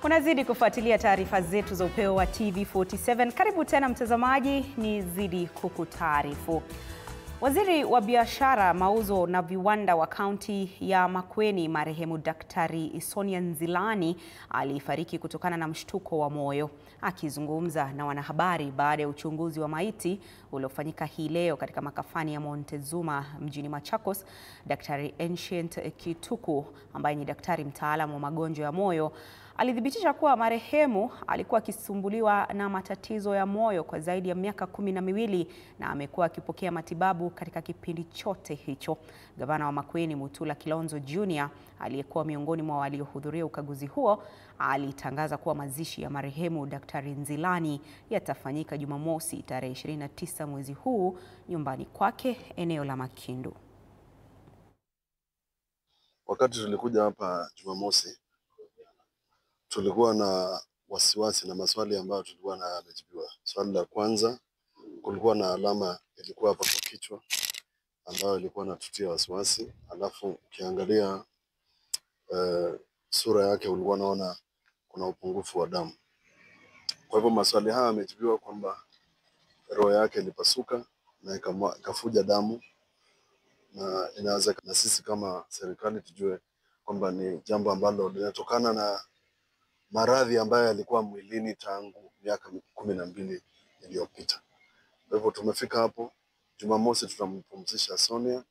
Unazidi kufuatilia taarifa zetu za upeo wa TV47. Karibu tena mtazamaji, nizidi kukutaarifu. Waziri wa biashara, mauzo na viwanda wa kaunti ya Makueni, marehemu Daktari Sonia Nzilani, alifariki kutokana na mshtuko wa moyo. Akizungumza na wanahabari baada ya uchunguzi wa maiti uliofanyika hii leo katika makafani ya Montezuma mjini Machakos, Daktari Ancient Kituku, ambaye ni daktari mtaalamu wa magonjwa ya moyo, alithibitisha kuwa marehemu alikuwa akisumbuliwa na matatizo ya moyo kwa zaidi ya miaka 12 na amekuwa akipokea matibabu katika kipindi chote hicho. Gavana wa Makueni Mutula Kilonzo Jr., aliyekuwa miongoni mwa waliohudhuria ukaguzi huo, alitangaza kuwa mazishi ya marehemu Daktari Nzilani yatafanyika Jumamosi tarehe 29 mwezi huu nyumbani kwake eneo la Makindu. Wakati tulikuja hapa Jumamosi, tulikuwa na wasiwasi na maswali ambayo tulikuwa najibiwa. Swali la kwanza, kulikuwa na alama ilikuwa hapa kwa kichwa ambayo ilikuwa inatutia wasiwasi. Alafu ukiangalia sura yake ulikuwa unaona kuna upungufu wa damu. Kwa hivyo maswali haya yamejibiwa kwamba roho yake ilipasuka na ikafuja damu, na inawezekana na sisi kama serikali tujue kwamba ni jambo ambalo linatokana na maradhi ambayo yalikuwa mwilini tangu miaka 12 iliyopita. Kwa hivyo tumefika hapo Jumamosi, tutampumzisha Sonia